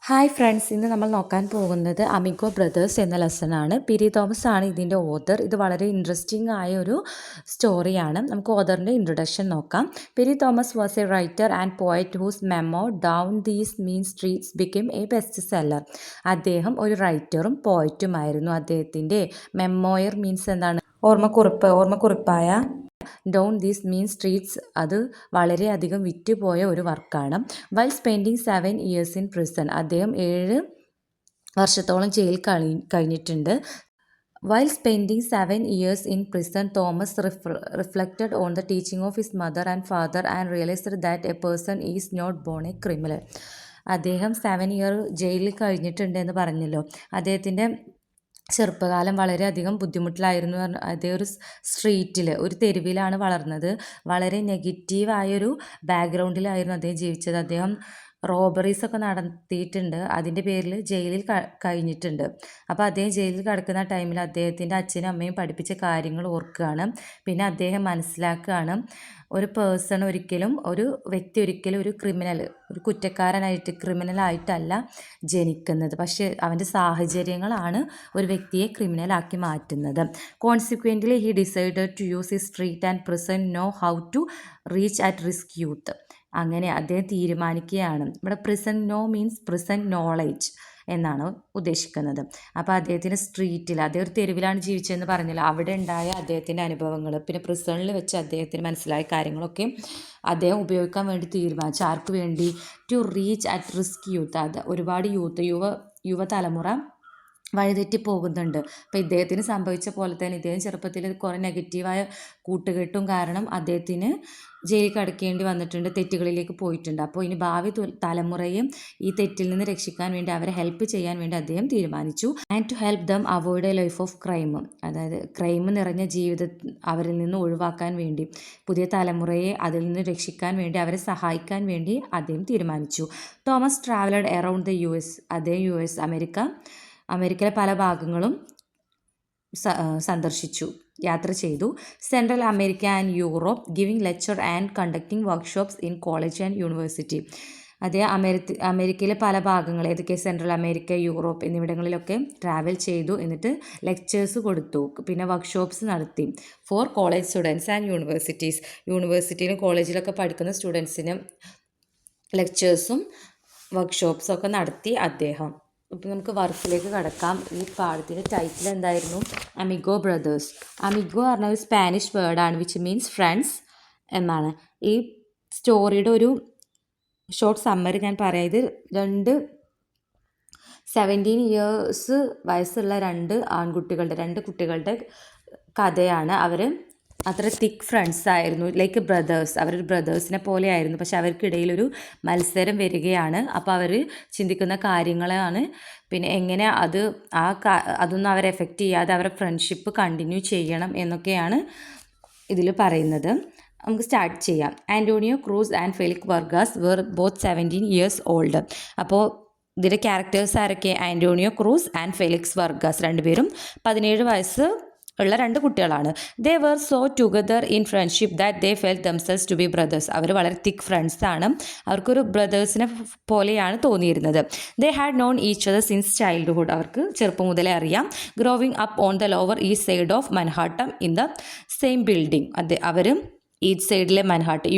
Hi friends, ഇന്ന് നമ്മൾ നോക്കാൻ പോകുന്നത് അമിഗോ ബ്രദേഴ്സ് എന്ന ലെസണാണ്. പിരി തോമസ് ആണ് ഇതിൻ്റെ ഓതർ. ഇത് വളരെ ഇൻട്രസ്റ്റിംഗ് ആയ ഒരു സ്റ്റോറിയാണ്. നമുക്ക് ഓതറിൻ്റെ ഇൻട്രൊഡക്ഷൻ നോക്കാം. Piri Thomas was a writer and poet whose memoir down these mean streets become a best seller. അദ്ദേഹം ഒരു റൈറ്ററും പോയറ്റുമായിരുന്നു. അദ്ദേഹത്തിൻ്റെ മെമ്മോയർ മീൻസ് എന്താണ്? ഓർമ്മക്കുറിപ്പായ ഡൗൺ ദീസ് മീൻ സ്ട്രീറ്റ്സ് അത് വളരെയധികം വിറ്റുപോയ ഒരു വർക്കാണ്. While spending 7 years in prison, അദ്ദേഹം 7 വർഷത്തോളം ജയിൽ കഴിഞ്ഞിട്ടുണ്ട്. While spending 7 years in prison, Thomas reflected on the teaching of his mother and father and realized that a person is not born a criminal. അദ്ദേഹം 7 year ജയിലിൽ കഴിഞ്ഞിട്ടുണ്ട് എന്ന് പറഞ്ഞല്ലോ. അദ്ദേഹത്തിൻ്റെ ചെറുപ്പകാലം വളരെയധികം ബുദ്ധിമുട്ടിലായിരുന്നു. അതേ ഒരു സ്ട്രീറ്റിൽ, ഒരു തെരുവിലാണ് വളർന്നത്. വളരെ നെഗറ്റീവായൊരു ബാക്ക്ഗ്രൗണ്ടിലായിരുന്നു അദ്ദേഹം ജീവിച്ചത്. അദ്ദേഹം റോബറീസൊക്കെ നടത്തിയിട്ടുണ്ട്. അതിൻ്റെ പേരിൽ ജയിലിൽ കഴിഞ്ഞിട്ടുണ്ട്. അപ്പോൾ അദ്ദേഹം ജയിലിൽ കിടക്കുന്ന ടൈമിൽ അദ്ദേഹത്തിൻ്റെ അച്ഛനും അമ്മയും പഠിപ്പിച്ച കാര്യങ്ങൾ ഓർക്കുകയാണ്. പിന്നെ അദ്ദേഹം മനസ്സിലാക്കുകയാണ്, ഒരു വ്യക്തി ഒരിക്കലും ഒരു ക്രിമിനലായിട്ടല്ല ജനിക്കുന്നത്. പക്ഷേ അവൻ്റെ സാഹചര്യങ്ങളാണ് ഒരു വ്യക്തിയെ ക്രിമിനലാക്കി മാറ്റുന്നത്. Consequently he decided to use his street and prison know how to reach at risk youth. അങ്ങനെ അദ്ദേഹം തീരുമാനിക്കുകയാണ്. ഇവിടെ prison know means prison knowledge എന്നാണ് ഉദ്ദേശിക്കുന്നത്. അപ്പോൾ അദ്ദേഹത്തിൻ്റെ സ്ട്രീറ്റിൽ, അദ്ദേഹം ഒരു തെരുവിലാണ് ജീവിച്ചതെന്ന് പറഞ്ഞല്ലോ, അവിടെ ഉണ്ടായ അദ്ദേഹത്തിൻ്റെ അനുഭവങ്ങൾ, പിന്നെ പ്രിസണിൽ വെച്ച് അദ്ദേഹത്തിന് മനസ്സിലായ കാര്യങ്ങളൊക്കെ അദ്ദേഹം ഉപയോഗിക്കാൻ വേണ്ടി തീരുമാനിച്ചു. ആർക്ക് വേണ്ടി? To reach at risk youth. അത് ഒരുപാട് യുവതലമുറ വഴിതെറ്റി പോകുന്നുണ്ട്. അപ്പോൾ ഇദ്ദേഹത്തിന് സംഭവിച്ച പോലെ തന്നെ ഇദ്ദേഹം ചെറുപ്പത്തിൽ കുറേ നെഗറ്റീവായ കൂട്ടുകെട്ടും കാരണം അദ്ദേഹത്തിന് ജയിലിൽ കിടക്കേണ്ടി വന്നിട്ടുണ്ട്, തെറ്റുകളിലേക്ക് പോയിട്ടുണ്ട്. അപ്പോൾ ഇനി ഭാവി തലമുറയും ഈ തെറ്റിൽ നിന്ന് രക്ഷിക്കാൻ വേണ്ടി, അവരെ ഹെൽപ്പ് ചെയ്യാൻ വേണ്ടി അദ്ദേഹം തീരുമാനിച്ചു. And to help them avoid a life of crime, അതായത് ക്രൈം നിറഞ്ഞ ജീവിതം അവരിൽ നിന്ന് ഒഴിവാക്കാൻ വേണ്ടി, പുതിയ തലമുറയെ അതിൽ നിന്ന് രക്ഷിക്കാൻ വേണ്ടി, അവരെ സഹായിക്കാൻ വേണ്ടി അദ്ദേഹം തീരുമാനിച്ചു. Thomas travelled around the US. അദ്ദേഹം അമേരിക്കയിലെ പല ഭാഗങ്ങളും സന്ദർശിച്ചു, യാത്ര ചെയ്തു. Central America and Europe, giving lecture and conducting workshops in college and university. അദ്ദേഹം അമേരിക്കയിലെ പല ഭാഗങ്ങൾ, ഏതൊക്കെ? സെൻട്രൽ അമേരിക്ക, യൂറോപ്പ് എന്നിവിടങ്ങളിലൊക്കെ ട്രാവൽ ചെയ്തു. എന്നിട്ട് ലെക്ചേഴ്സ് കൊടുത്തു, പിന്നെ വർക്ക്ഷോപ്സ് നടത്തി. For college students and universities. യൂണിവേഴ്സിറ്റിയിലും കോളേജിലൊക്കെ പഠിക്കുന്ന സ്റ്റുഡൻസിന് ലെക്ചേഴ്സും വർക്ക്ഷോപ്സും ഒക്കെ നടത്തി അദ്ദേഹം. ഇപ്പോൾ നമുക്ക് വർക്കിലേക്ക് കടക്കാം. ഈ പാഠത്തിൻ്റെ ടൈറ്റിൽ എന്തായിരുന്നു? Amigo brothers. അമിഗോ പറഞ്ഞ ഒരു സ്പാനിഷ് വേർഡാണ്, വിച്ച് മീൻസ് ഫ്രണ്ട്സ് എന്നാണ്. ഈ സ്റ്റോറിയുടെ ഒരു ഷോർട്ട് സമ്മറി ഞാൻ പറയാം. ഇത് 17 years വയസ്സുള്ള രണ്ട് കുട്ടികളുടെ കഥയാണ്. അവർ അത്ര തിക്ക് ഫ്രണ്ട്സ് ആയിരുന്നു, ലൈക്ക് ബ്രദേഴ്സ്. അവരൊരു ബ്രദേഴ്സിനെ പോലെ ആയിരുന്നു. പക്ഷെ അവർക്കിടയിലൊരു മത്സരം വരികയാണ്. അപ്പോൾ അവർ ചിന്തിക്കുന്ന കാര്യങ്ങളാണ്, പിന്നെ എങ്ങനെ അതൊന്നും അവരെ എഫക്റ്റ് ചെയ്യാതെ അവരുടെ ഫ്രണ്ട്ഷിപ്പ് കണ്ടിന്യൂ ചെയ്യണം എന്നൊക്കെയാണ് ഇതിൽ പറയുന്നത്. നമുക്ക് സ്റ്റാർട്ട് ചെയ്യാം. Antonio Cruz and Felix Vargas were both 17 years old. അപ്പോൾ ഇതിൻ്റെ ക്യാരക്ടേഴ്സ് ആരൊക്കെ? Antonio Cruz and Felix Vargas, രണ്ടുപേരും 17 വയസ്സ് ഉള്ള രണ്ട് കുട്ടികളാണ്. They were so together in friendship that they felt themselves to be brothers. അവർ വളരെ തിക്ക് ഫ്രണ്ട്സാണ്, അവർക്കൊരു ബ്രദേഴ്സിനെ പോലെയാണ് തോന്നിയിരുന്നത്. They had known each other since childhood. അവർക്ക് ചെറുപ്പം മുതലേ അറിയാം. Growing up on the Lower East Side of Manhattan in the same building. അവർ ഈസ്റ്റ് സൈഡിലെ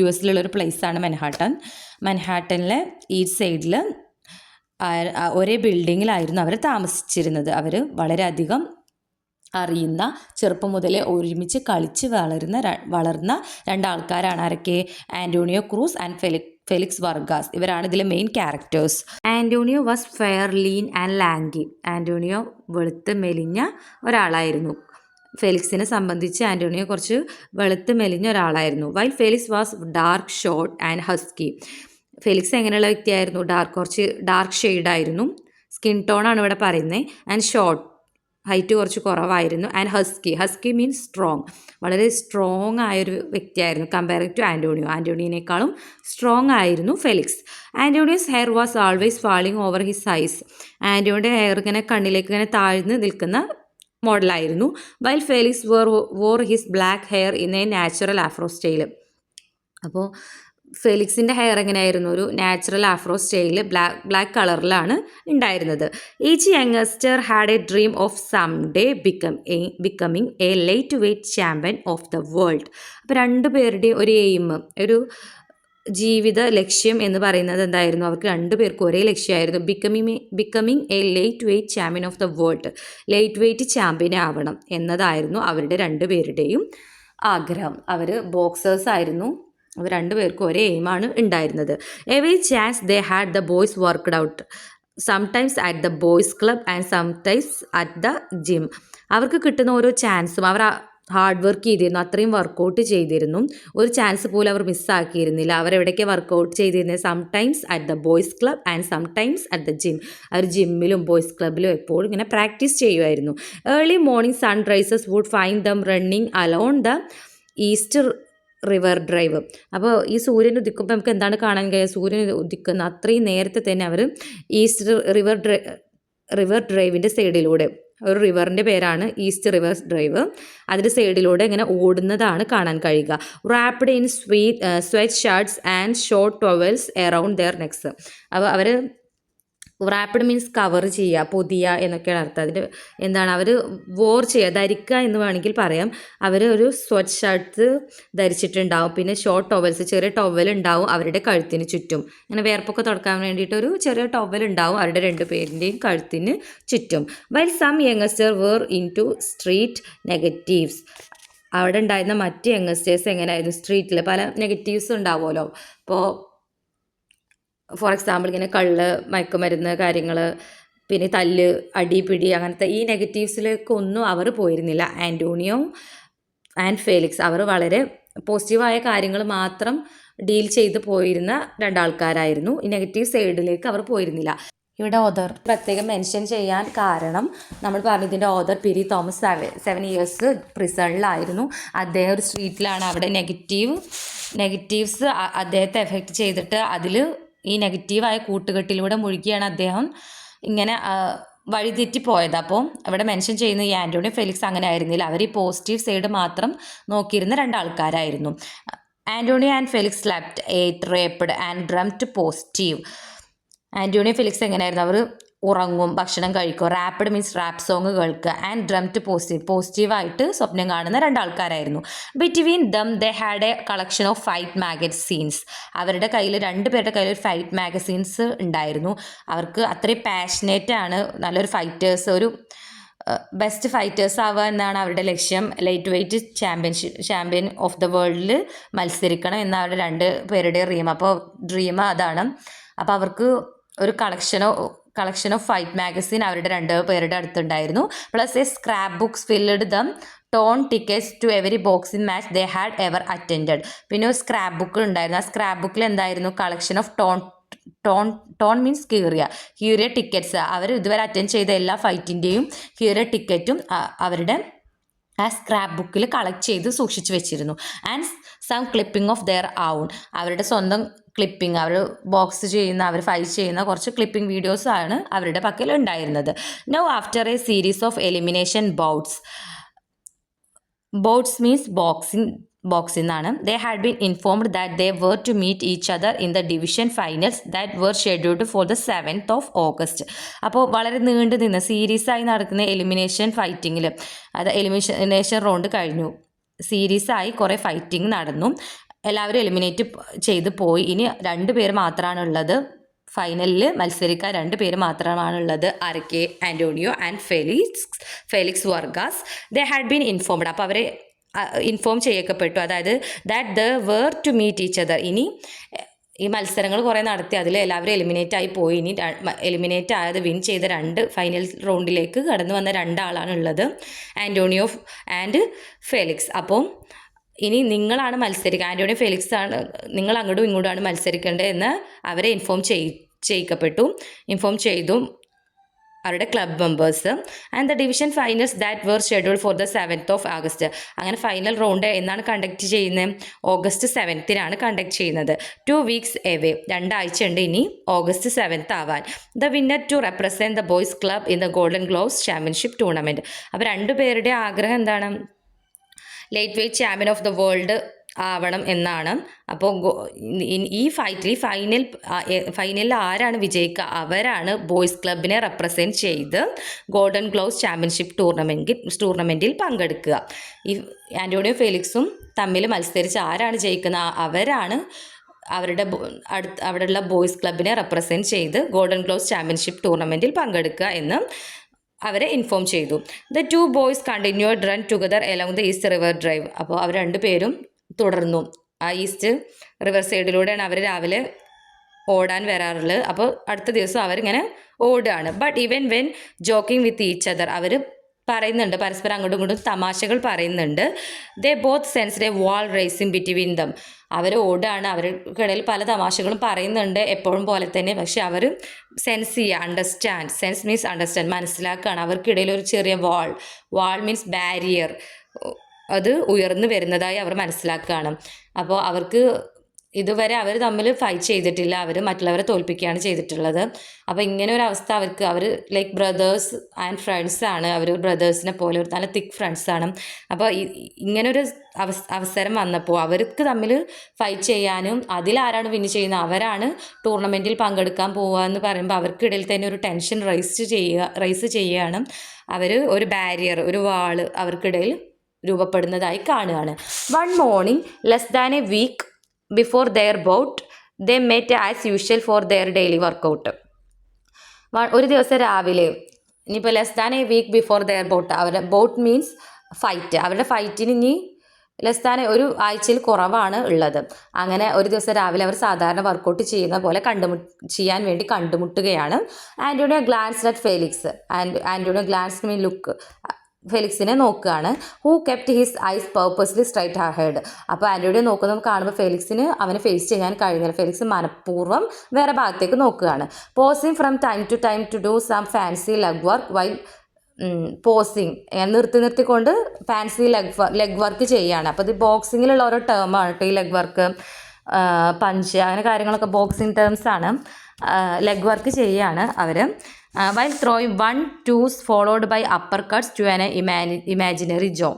US-ലുള്ളൊരു പ്ലേസാണ് മൻഹാട്ടനിലെ ഈസ്റ്റ് സൈഡിൽ ഒരേ ബിൽഡിങ്ങിലായിരുന്നു അവർ താമസിച്ചിരുന്നത്. അവർ വളരെയധികം അറിയുന്ന, ചെറുപ്പം മുതലേ ഒരുമിച്ച് കളിച്ച് വളർന്ന രണ്ടാൾക്കാരാണ്. ആരൊക്കെ? Antonio Cruz and Felix Vargas. ഇവരാണ് ഇതിലെ main characters. Antonio was fair, lean and lanky. Antonio വെളുത്ത് മെലിഞ്ഞ ഒരാളായിരുന്നു. ഫെലിക്സിനെ സംബന്ധിച്ച് ആൻ്റോണിയോ കുറച്ച് വെളുത്ത് മെലിഞ്ഞ ഒരാളായിരുന്നു. While Felix was dark, short and husky. Felix എങ്ങനെയുള്ള വ്യക്തിയായിരുന്നു? കുറച്ച് ഡാർക്ക് ഷെയ്ഡായിരുന്നു. സ്കിൻ ടോണാണ് ഇവിടെ പറയുന്നത്. ആൻഡ് ഷോർട്ട്, ഹൈറ്റ് കുറച്ച് കുറവായിരുന്നു. And husky means strong. വളരെ സ്ട്രോങ് ആയൊരു വ്യക്തിയായിരുന്നു കമ്പയറിംഗ് ടു ആൻ്റോണിയോനേക്കാളും സ്ട്രോങ് ആയിരുന്നു Felix. Antonio's hair was always falling over his eyes. ആൻ്റോണിയുടെ ഹെയർ ഇങ്ങനെ കണ്ണിലേക്ക് ഇങ്ങനെ താഴ്ന്ന് നിൽക്കുന്ന മോഡലായിരുന്നു. While Felix wore his black hair in a natural afro style. അപ്പോൾ ഫെലിക്സിൻ്റെ ഹെയർ എങ്ങനെയായിരുന്നു? ഒരു നാച്ചുറൽ ആഫ്രോ സ്റ്റൈൽ ബ്ലാക്ക് കളറിലാണ് ഉണ്ടായിരുന്നത്. Each youngster had a dream of someday becoming a lightweight champion of the world. അപ്പോൾ രണ്ടുപേരുടെയും ഒരു aim, ഒരു ജീവിത ലക്ഷ്യം എന്ന് പറയുന്നത് എന്തായിരുന്നു? അവർക്ക് രണ്ടുപേർക്കും ഒരേ ലക്ഷ്യമായിരുന്നു, becoming a lightweight champion of the world. Lightweight champion ആവണം എന്നതായിരുന്നു അവരുടെ രണ്ടുപേരുടെയും ആഗ്രഹം. അവർ ബോക്സേഴ്സ് ആയിരുന്നു. അവർ രണ്ടുപേർക്കും ഒരേ എയിമാണ് ഉണ്ടായിരുന്നത്. Every chance they had the boys worked out, sometimes at the boys club and sometimes at the gym. അവർക്ക് കിട്ടുന്ന ഓരോ ചാൻസും അവർ ഹാർഡ് വർക്ക് ചെയ്തിരുന്നു, അത്രയും വർക്കൗട്ട് ചെയ്തിരുന്നു. ഒരു ചാൻസ് പോലും അവർ മിസ്സാക്കിയിരുന്നില്ല. അവരെവിടേക്ക് വർക്കൗട്ട് ചെയ്തിരുന്നത്? Sometimes at the boys club and sometimes at the gym. അവർ ജിമ്മിലും ബോയ്സ് ക്ലബിലും എപ്പോഴും ഇങ്ങനെ പ്രാക്ടീസ് ചെയ്യുമായിരുന്നു. Early morning sunrises would find them running alone the East River Drive. അപ്പോൾ ഈ സൂര്യൻ ഉദിക്കുമ്പോൾ നമുക്ക് എന്താണ് കാണാൻ കഴിയുക? സൂര്യൻ ഉദിക്കുന്ന അത്രയും നേരത്തെ തന്നെ അവർ ഈസ്റ്റ് റിവർ ഡ്രൈവിൻ്റെ സൈഡിലൂടെ, ഒരു റിവറിൻ്റെ പേരാണ് ഈസ്റ്റ് റിവർ ഡ്രൈവ്, അതിൻ്റെ സൈഡിലൂടെ ഇങ്ങനെ ഓടുന്നതാണ് കാണാൻ കഴിയുക. Wrapped in sweatshirts and short towels around their necks. അപ്പോൾ അവർ റാപ്പിഡ് മീൻസ് കവർ ചെയ്യുക, പൊതിയുക എന്നൊക്കെയാണ് അർത്ഥം. അതിൻ്റെ എന്താണ്? അവർ വോർ ചെയ്യുക, ധരിക്കുക എന്ന് വേണമെങ്കിൽ പറയാം. അവർ ഒരു സ്വെറ്റ് ഷർട്ട് ധരിച്ചിട്ടുണ്ടാവും, പിന്നെ ഷോർട്ട് ടവൽസ്, ചെറിയ ടവൽ ഉണ്ടാവും അവരുടെ കഴുത്തിന് ചുറ്റും. ഇങ്ങനെ വേർപ്പൊക്കെ തുടക്കാൻ വേണ്ടിയിട്ട് ഒരു ചെറിയ ടവൽ ഉണ്ടാവും അവരുടെ രണ്ടുപേരിൻ്റെയും കഴുത്തിന് ചുറ്റും. While some youngster were into street negatives. അവിടെ ഉണ്ടായിരുന്ന മറ്റ് യങ്ങസ്റ്റേഴ്സ് എങ്ങനെയായിരുന്നു? സ്ട്രീറ്റിൽ പല നെഗറ്റീവ്സ് ഉണ്ടാവുമല്ലോ. ഇപ്പോൾ ഫോർ എക്സാമ്പിൾ ഇങ്ങനെ കള്ള്, മയക്കുമരുന്ന് കാര്യങ്ങൾ, പിന്നെ തല്ല്, അടിപിടി, അങ്ങനത്തെ ഈ നെഗറ്റീവ്സിലേക്കൊന്നും അവർ പോയിരുന്നില്ല. ആൻ്റോണിയോ ആൻഡ് ഫെലിക്സ് അവർ വളരെ പോസിറ്റീവായ കാര്യങ്ങൾ മാത്രം ഡീൽ ചെയ്ത് പോയിരുന്ന രണ്ടാൾക്കാരായിരുന്നു. ഈ നെഗറ്റീവ് സൈഡിലേക്ക് അവർ പോയിരുന്നില്ല. ഇവിടെ ഓതർ പ്രത്യേകം മെൻഷൻ ചെയ്യാൻ കാരണം, നമ്മൾ പറഞ്ഞു ഇതിൻ്റെ ഓതർ പിരി തോമസ് 7 years പ്രിസണിലായിരുന്നു. അദ്ദേഹം ഒരു സ്ട്രീറ്റിലാണ്, അവിടെ നെഗറ്റീവ്സ് അദ്ദേഹത്തെ എഫക്റ്റ് ചെയ്തിട്ട് അതിൽ ഈ നെഗറ്റീവായ കൂട്ടുകെട്ടിലൂടെ മുഴുകിയാണ് അദ്ദേഹം ഇങ്ങനെ വഴിതെറ്റിപ്പോയത്. അപ്പോൾ അവിടെ മെൻഷൻ ചെയ്യുന്ന ഈ ആൻ്റോണിയോ ഫെലിക്സ് അങ്ങനെ ആയിരുന്നില്ല. അവർ ഈ പോസിറ്റീവ് സൈഡ് മാത്രം നോക്കിയിരുന്ന രണ്ടാൾക്കാരായിരുന്നു. Antonio and Felix slept, ate, rapped and dreamed positive. Antonio Felix എങ്ങനെയായിരുന്നു? അവർ ഉറങ്ങും, ഭക്ഷണം കഴിക്കും, റാപ്പിഡ് മീൻസ് റാപ്പ് സോങ് കേൾക്കുക, ആൻഡ് ഡ്രംഡ് പോസിറ്റീവായിട്ട് സ്വപ്നം കാണുന്ന രണ്ടാൾക്കാരായിരുന്നു. Between them they had a collection of fight magazines. അവരുടെ കയ്യിൽ, രണ്ടുപേരുടെ കയ്യിൽ ഒരു ഫൈറ്റ് മാഗസീൻസ് ഉണ്ടായിരുന്നു. അവർക്ക് അത്രയും പാഷനേറ്റ് ആണ്, നല്ലൊരു ഫൈറ്റേഴ്സ്, ഒരു ബെസ്റ്റ് ഫൈറ്റേഴ്സ് ആവുക എന്നാണ് അവരുടെ ലക്ഷ്യം. Lightweight champion of the വേൾഡിൽ മത്സരിക്കണം എന്ന അവരുടെ രണ്ട് പേരുടെ ഡ്രീം അതാണ്. അപ്പോൾ അവർക്ക് ഒരു കളക്ഷൻ ഓഫ് ഫൈറ്റ് മാഗസിൻ അവരുടെ രണ്ട് പേരുടെ അടുത്തുണ്ടായിരുന്നു. Plus a scrapbooks filled them torn tickets to every boxing match they had ever attended. പിന്നെ ഒരു സ്ക്രാപ്പ് ബുക്ക് ഉണ്ടായിരുന്നു. ആ സ്ക്രാപ്പ് ബുക്കിൽ എന്തായിരുന്നു? കളക്ഷൻ ഓഫ് ടോൺ മീൻസ് കീറിയ ടിക്കറ്റ്സ്, അവർ ഇതുവരെ അറ്റൻഡ് ചെയ്ത എല്ലാ ഫൈറ്റിൻ്റെയും കീറിയ ടിക്കറ്റും അവരുടെ ആ സ്ക്രാപ്പ് ബുക്കിൽ കളക്ട് ചെയ്ത് സൂക്ഷിച്ചു വെച്ചിരുന്നു. And some clipping of their own, അവരുടെ സ്വന്തം ക്ലിപ്പിംഗ്, അവർ ബോക്സ് ചെയ്യുന്ന, അവർ ഫൈറ്റ് ചെയ്യുന്ന കുറച്ച് ക്ലിപ്പിംഗ് വീഡിയോസ് ആണ് അവരുടെ പക്കൽ ഉണ്ടായിരുന്നത്. Now after a series of elimination bouts means boxing എന്നാണ്. They had been informed that they were to meet each other in the division finals that were scheduled for the 7th of August. അപ്പോൾ വളരെ നീണ്ടു നിന്ന് സീരീസായി നടക്കുന്ന elimination ഫൈറ്റിങ്ങിൽ, അത് elimination round കഴിഞ്ഞു, സീരീസായി കുറേ fighting നടന്നു, എല്ലാവരും എലിമിനേറ്റ് ചെയ്ത് പോയി. ഇനി 2 പേര് മാത്രമാണുള്ളത് ഫൈനലിൽ മത്സരിക്കാൻ. 2 പേര് മാത്രമാണുള്ളത്. ആരൊക്കെ? Antonio and Felix Vargas. They had been informed. അപ്പോൾ അവരെ ഇൻഫോം ചെയ്യപ്പെട്ടു, അതായത് that the were to meet each other. ഇനി ഈ മത്സരങ്ങൾ കുറേ നടത്തി, അതിൽ എല്ലാവരും എലിമിനേറ്റ് ആയി പോയി. ഇനി എലിമിനേറ്റ് ആയത് വിൻ ചെയ്ത 2 ഫൈനൽ റൗണ്ടിലേക്ക് കടന്നു വന്ന 2 ആളാണുള്ളത്, ആൻ്റോണിയോ ആൻഡ് ഫെലിക്സ്. അപ്പോൾ ഇനി നിങ്ങളാണ് മത്സരിക്കുക, ആൻ്റോണിയോ ഫെലിക്സ് ആണ്, നിങ്ങൾ അങ്ങോട്ടും ഇങ്ങോട്ടുമാണ് മത്സരിക്കേണ്ടത് എന്ന് അവരെ ഇൻഫോം ചെയ്തു അവരുടെ club members. And the division finals that were schedule for the 7th of August. അങ്ങനെ ഫൈനൽ റൗണ്ട് എന്നാണ് കണ്ടക്ട് ചെയ്യുന്നത്? August 7th കണ്ടക്ട് ചെയ്യുന്നത്. 2 weeks away, 2 ആഴ്ച ഉണ്ട് ഇനി August 7th ആവാൻ. The winner to represent the boys club in the golden gloves championship tournament. അപ്പോൾ 2 പേരുടെ ആഗ്രഹം എന്താണ്? Lightweight champion of the world ആവണം എന്നാണ്. അപ്പോൾ ഈ ഫൈനലിൽ ആരാണ് വിജയിക്കുക അവരാണ് ബോയ്സ് ക്ലബിനെ റെപ്രസെൻറ്റ് ചെയ്ത് ഗോൾഡൻ ഗ്ലോവ്സ് ചാമ്പ്യൻഷിപ്പ് ടൂർണമെൻറ്റിൽ പങ്കെടുക്കുക. ഈ ആൻ്റോണിയോ ഫെലിക്സും തമ്മിൽ മത്സരിച്ച് ആരാണ് ജയിക്കുന്നത് അവരാണ് അവിടെയുള്ള ബോയ്സ് ക്ലബിനെ റെപ്രസെൻറ്റ് ചെയ്ത് ഗോൾഡൻ ഗ്ലോവ്സ് ചാമ്പ്യൻഷിപ്പ് ടൂർണമെൻറ്റിൽ പങ്കെടുക്കുക എന്ന് അവരെ ഇൻഫോം ചെയ്തു. The 2 boys continued run together along the East River Drive. അപ്പോൾ അവർ രണ്ടുപേരും തുടർന്നു. ആ ഈസ്റ്റ് റിവർ സൈഡിലൂടെയാണ് അവർ രാവിലെ ഓടാൻ വരാറുള്ളത്. അപ്പോൾ അടുത്ത ദിവസം അവരിങ്ങനെ ഓടുകയാണ്. But even when joking with each other, അവർ പറയുന്നുണ്ട്, പരസ്പരം അങ്ങോട്ടും ഇങ്ങോട്ടും തമാശകൾ പറയുന്നുണ്ട്. They both sensed a wall racing between them. അവർ ഓടുകയാണ്, അവർക്കിടയിൽ പല തമാശകളും പറയുന്നുണ്ട് എപ്പോഴും പോലെ തന്നെ. പക്ഷെ അവർ സെൻസ് ചെയ്യുക, അണ്ടർസ്റ്റാൻഡ്, സെൻസ് മീൻസ് അണ്ടർസ്റ്റാൻഡ്, മനസ്സിലാക്കുകയാണ് അവർക്കിടയിൽ ഒരു ചെറിയ വാൾ മീൻസ് ബാരിയർ, അത് ഉയർന്നു വരുന്നതായി അവർ മനസ്സിലാക്കുകയാണ്. അപ്പോൾ അവർക്ക് ഇതുവരെ അവർ തമ്മിൽ ഫൈറ്റ് ചെയ്തിട്ടില്ല, അവർ മറ്റുള്ളവരെ തോൽപ്പിക്കുകയാണ് ചെയ്തിട്ടുള്ളത്. അപ്പോൾ ഇങ്ങനെ ഒരു അവസ്ഥ അവർ ലൈക്ക് ബ്രദേഴ്സ് ആൻഡ് ഫ്രണ്ട്സാണ്, അവർ ബ്രദേഴ്സിനെ പോലെ ഒരു നല്ല തിക്ക് ഫ്രണ്ട്സാണ്. അപ്പോൾ ഇങ്ങനൊരു അവസരം വന്നപ്പോൾ അവർക്ക് തമ്മിൽ ഫൈറ്റ് ചെയ്യാനും അതിലാരാണ് വിൻ ചെയ്യുന്നത് അവരാണ് ടൂർണമെൻറ്റിൽ പങ്കെടുക്കാൻ പോവുക എന്ന് പറയുമ്പോൾ അവർക്കിടയിൽ തന്നെ ഒരു ടെൻഷൻ റൈസ് ചെയ്യുകയാണ്. അവർ ഒരു ബാരിയർ, ഒരു വാള് അവർക്കിടയിൽ രൂപപ്പെടുന്നതായി കാണുകയാണ്. One morning less than a week before their bout they met as usual for their daily workout. ഒരു ദിവസം രാവിലെ, ഇനിയിപ്പോൾ less than a week before their bout, അവരുടെ ബോട്ട് മീൻസ് ഫൈറ്റ്, അവരുടെ ഫൈറ്റിന് ഇനി ലെസ് ദാൻ ഒരു ആഴ്ചയിൽ കുറവാണ് ഉള്ളത്. അങ്ങനെ ഒരു ദിവസം രാവിലെ അവർ സാധാരണ വർക്കൗട്ട് ചെയ്യുന്ന പോലെ ചെയ്യാൻ വേണ്ടി കണ്ടുമുട്ടുകയാണ്. Antonio glanced at Felix. Antonio glanced mean look, ഫെലിക്സിനെ നോക്കുകയാണ്. Who kept his eyes purposely straight ahead. അപ്പോൾ ആൻ്റോണിയോ നോക്കുന്നത് കാണുമ്പോൾ ഫെലിക്സിന് അവനെ ഫേസ് ചെയ്യാൻ കഴിയുന്നില്ല. ഫെലിക്സ് മനഃപൂർവ്വം വേറെ ഭാഗത്തേക്ക് നോക്കുകയാണ്. Pausing from time to time to do some fancy legwork while pausing, നിർത്തിക്കൊണ്ട് ഫാൻസി ലെഗ് വർക്ക് ചെയ്യുകയാണ്. അപ്പോൾ ഇത് ബോക്സിങ്ങിലുള്ള ഓരോ ടേമാണ് കേട്ടോ ഈ ലെഗ് വർക്ക്, പഞ്ച് അങ്ങനെ കാര്യങ്ങളൊക്കെ ബോക്സിങ് ടേംസാണ്. ലെഗ് വർക്ക് ചെയ്യുകയാണ് അവർ. While throwing 1-2s followed by uppercuts to an imaginary jaw.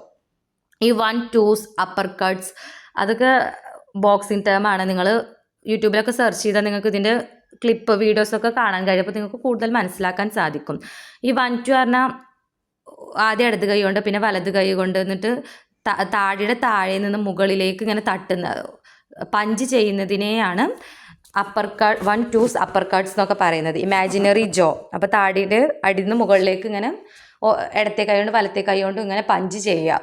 ഈ 1-2s അപ്പർ കട്ട്സ് അതൊക്കെ ബോക്സിങ് ടേമാണ്. നിങ്ങൾ യൂട്യൂബിലൊക്കെ സെർച്ച് ചെയ്താൽ നിങ്ങൾക്ക് ഇതിൻ്റെ ക്ലിപ്പ് വീഡിയോസൊക്കെ കാണാൻ കഴിയും. അപ്പോൾ നിങ്ങൾക്ക് കൂടുതൽ മനസ്സിലാക്കാൻ സാധിക്കും. ഈ 1-2 പറഞ്ഞാൽ ആദ്യം ഇടത് കൈ കൊണ്ട് പിന്നെ വലത് കൈ കൊണ്ട് എന്നിട്ട് താഴെ നിന്ന് മുകളിലേക്ക് ഇങ്ങനെ തട്ടുന്ന പഞ്ച് ചെയ്യുന്നതിനെയാണ് uppercut 1-2s uppercuts എന്നൊക്കെ പറയുന്നത്. ഇമാജിനറി ജോ, അപ്പോൾ താടിയുടെ അടിയിൽ നിന്ന് മുകളിലേക്ക് ഇങ്ങനെ ഇടത്തെ കൈ കൊണ്ട് വലത്തെ കൈ കൊണ്ട് ഇങ്ങനെ പഞ്ച് ചെയ്യുക.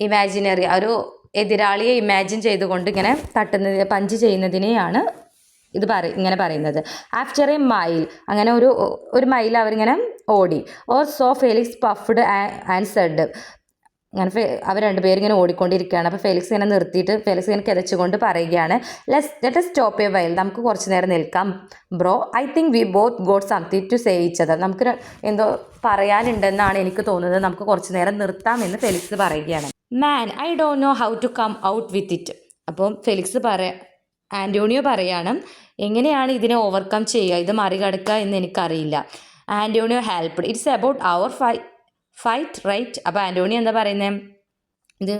ഇമാജിനറി ഒരു എതിരാളിയെ ഇമാജിൻ ചെയ്തുകൊണ്ട് ഇങ്ങനെ പഞ്ച് ചെയ്യുന്നതിനെയാണ് ഇങ്ങനെ പറയുന്നത്. ആഫ്റ്റർ എ മൈൽ, അങ്ങനെ ഒരു മൈൽ അവരിങ്ങനെ ഓടി. Or so Felix puffed and said, അങ്ങനെ അവർ രണ്ടുപേരും ഇങ്ങനെ ഓടിക്കൊണ്ടിരിക്കുകയാണ്. അപ്പോൾ ഫെലിക്സ് ഇങ്ങനെ നിർത്തിയിട്ട് ഫെലിക്സ് ഇങ്ങനെ കിതച്ചുകൊണ്ട് പറയുകയാണ്, let us stop a while, നമുക്ക് കുറച്ച് നേരം നിൽക്കാം bro. I think we both got something to say each other, നമുക്ക് എന്തോ പറയാനുണ്ടെന്നാണ് എനിക്ക് തോന്നുന്നത്, നമുക്ക് കുറച്ച് നേരം നിർത്താം എന്ന് ഫെലിക്സ് പറയുകയാണ്. Man I don't know how to come out with it. അപ്പം ആൻ്റോണിയോ പറയാണ്, എങ്ങനെയാണ് ഇതിനെ ഓവർകം ചെയ്യുക, ഇത് മറികടക്കുക എന്ന് എനിക്കറിയില്ല. Antonio helped, it's about our fight right. അപ്പോൾ ആൻ്റോണിയോ എന്താ പറയുന്നത്,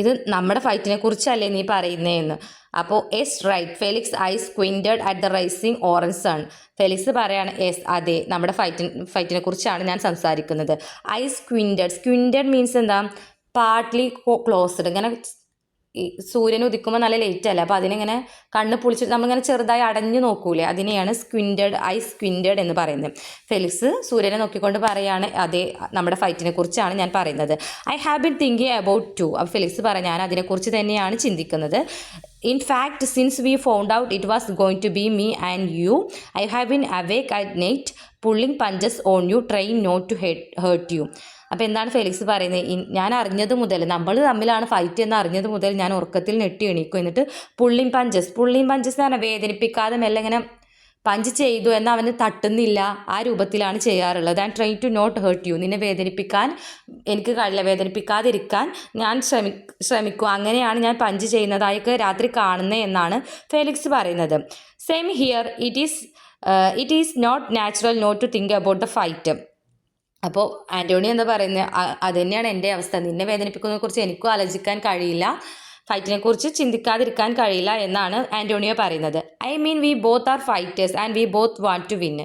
ഇത് നമ്മുടെ ഫൈറ്റിനെ കുറിച്ചല്ലേ നീ പറയുന്നതെന്ന്. അപ്പോൾ yes right. Felix eye squinted at the rising orange sun. Felix പറയാണ്, എസ് അതെ, നമ്മുടെ ഫൈറ്റിനെ കുറിച്ചാണ് ഞാൻ സംസാരിക്കുന്നത്. ഐ സ്ക്വിൻറ്റഡ് മീൻസ് എന്താ, പാർട്ട്ലി ക്ലോസ്ഡ്, ഇങ്ങനെ ഈ സൂര്യൻ ഉദിക്കുമ്പോൾ നല്ല ലേറ്റ് അല്ലേ, അപ്പോൾ അതിനിങ്ങനെ കണ്ണ് പൊളിച്ചിട്ട് നമ്മളിങ്ങനെ ചെറുതായി അടഞ്ഞു നോക്കൂലേ, അതിനെയാണ് ഐ സ്ക്വിൻറ്റഡ് എന്ന് പറയുന്നത്. ഫെലിക്സ് സൂര്യനെ നോക്കിക്കൊണ്ട് പറയാണ്, അതെ, നമ്മുടെ ഫൈറ്റിനെ കുറിച്ചാണ് ഞാൻ പറയുന്നത്. I have been thinking about too. അപ്പോൾ ഫെലിക്സ് പറയാം, ഞാൻ അതിനെക്കുറിച്ച് തന്നെയാണ് ചിന്തിക്കുന്നത്. In fact, since we found out it was going to be me and you, I have been awake at night pulling punches on you, trying not to hurt you. അപ്പോൾ എന്താണ് Felix പറയുന്നത്, ഞാൻ അറിഞ്ഞത് മുതൽ, നമ്മൾ തമ്മിലാണ് ഫൈറ്റ് എന്ന് അറിഞ്ഞത് മുതൽ ഞാൻ ഉറക്കത്തിൽ നെട്ടി എണീക്കും, എന്നിട്ട് പുള്ളിങ് പഞ്ചസ് എന്ന് പറഞ്ഞാൽ വേദനിപ്പിക്കാതെ മെല്ലെ ഇങ്ങനെ പഞ്ച് ചെയ്തു എന്നാൽ അവന് തട്ടുന്നില്ല, ആ രൂപത്തിലാണ് ചെയ്യാറുള്ളത്. And try to not hurt you, നിന്നെ വേദനിപ്പിക്കാൻ എനിക്ക് കഴിയില്ല, വേദനിപ്പിക്കാതിരിക്കാൻ ഞാൻ ശ്രമിക്കും, അങ്ങനെയാണ് ഞാൻ പഞ്ച് ചെയ്യുന്നതായൊക്കെ രാത്രി കാണുന്നത് എന്നാണ് ഫെലിക്സ് പറയുന്നത്. Same here, it is not natural not to think about the fight. അപ്പോൾ ആൻ്റോണിയോ എന്താ പറയുന്നത്, അത് തന്നെയാണ് എൻ്റെ അവസ്ഥ, നിന്നെ വേദനിപ്പിക്കുന്നതിനെക്കുറിച്ച് എനിക്കും ആലോചിക്കാൻ കഴിയില്ല, ഫൈറ്റിനെ കുറിച്ച് ചിന്തിക്കാതിരിക്കാൻ കഴിയില്ല എന്നാണ് ആൻ്റോണിയോ പറയുന്നത്. I mean we both are fighters and we both want to win.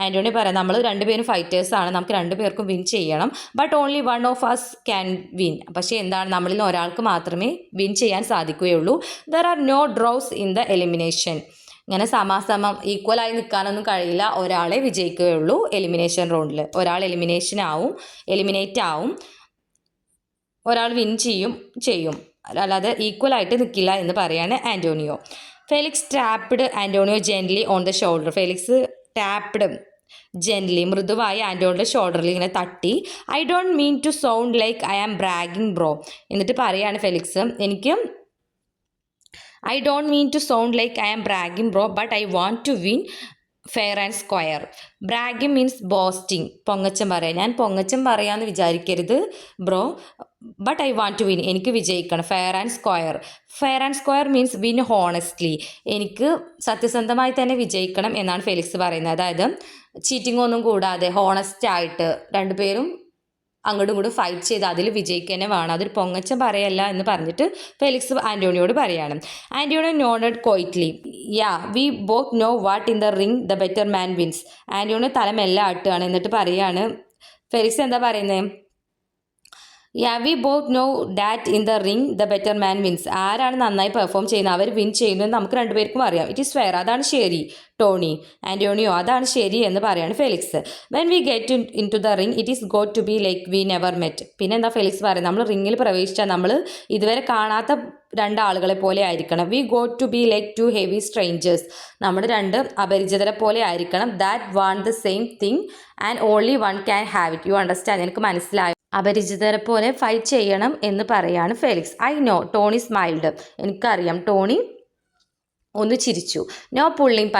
Antonio പറയാം, നമ്മൾ രണ്ടുപേരും ഫൈറ്റേഴ്സാണ്, നമുക്ക് രണ്ടുപേർക്കും വിൻ ചെയ്യണം. But only one of us can win. പക്ഷേ എന്താണ്, നമ്മളിൽ നിന്ന് ഒരാൾക്ക് മാത്രമേ വിൻ ചെയ്യാൻ സാധിക്കുകയുള്ളൂ. There are no draws in the elimination. ഇങ്ങനെ സമാസമം ഈക്വലായി നിൽക്കാനൊന്നും കഴിയില്ല, ഒരാളെ വിജയിക്കുകയുള്ളൂ എലിമിനേഷൻ റൗണ്ടിൽ. ഒരാൾ എലിമിനേറ്റ് ആവും, ഒരാൾ വിൻ ചെയ്യും, അല്ലാതെ ഈക്വലായിട്ട് നിൽക്കില്ല എന്ന് പറയാണ് Antonio. Felix tapped Antonio gently on the shoulder. Felix tapped gently, മൃദുവായി ആൻ്റോണിയുടെ ഷോൾഡറിൽ ഇങ്ങനെ തട്ടി. I don't mean to sound like I am bragging bro. എന്നിട്ട് പറയാണ് Felix, I don't mean to sound like I am bragging bro, but I want to win fair and square. Bragging means boasting. പൊങ്ങച്ചം പറയാം. ഞാൻ പൊങ്ങച്ചം പറയാമെന്ന് വിചാരിക്കരുത് bro, but I want to win. എനിക്ക് വിജയിക്കണം. Fair and square. Fair and square means win honestly. എനിക്ക് സത്യസന്ധമായി തന്നെ വിജയിക്കണം എന്നാണ് ഫെലിക്സ് പറയുന്നത്. അതായത് ചീറ്റിംഗ് ഒന്നും കൂടാതെ ഹോണസ്റ്റ് ആയിട്ട് രണ്ടുപേരും അങ്ങോട്ടും ഇങ്ങോട്ടും ഫൈറ്റ് ചെയ്ത് അതിൽ വിജയിക്കുക തന്നെ വേണം. അതൊരു പൊങ്ങച്ചം പറയല്ല എന്ന് പറഞ്ഞിട്ട് ഫെലിക്സ് ആൻ്റോണിയോട് പറയാണ്. Antonio nodded quietly. Yeah we both know what in the ring the better man wins. Antonio തലമെല്ലാം ആട്ടുകയാണ്. എന്നിട്ട് പറയാണ്, ഫെലിക്സ് എന്താ പറയുന്നത്, yeah we both know that in the ring the better man wins. ആരാണ് നന്നായി പെർഫോം ചെയ്യുന്നത്, അവർ വിൻ ചെയ്യുന്നത് നമുക്ക് രണ്ടുപേർക്കും അറിയാം. It is fair. അതാണ് ശരി ടോണി. ആൻ്റോണിയോ അതാണ് ശരി എന്ന് പറയാണ് Felix. When we get into the ring it is got to be like we never met. പിന്നെ എന്താ ഫെലിക്സ് പറയുന്നത്, നമ്മൾ റിങ്ങിൽ പ്രവേശിച്ചാൽ നമ്മൾ ഇതുവരെ കാണാത്ത രണ്ടാളുകളെ പോലെ ആയിരിക്കണം. We got to be like two heavy strangers. നമ്മൾ രണ്ട് അപരിചിതരെ പോലെ ആയിരിക്കണം. That want the same thing and only one can have it. You understand. എനിക്ക് മനസ്സിലായി. അപരിചിതരെ പോലെ ഫൈറ്റ് ചെയ്യണം എന്ന് പറയാണ് Felix. I know. Tony smiled. എനിക്കറിയാം. ടോണി ഒന്ന് ചിരിച്ചു. നോ പുള്ളിങ്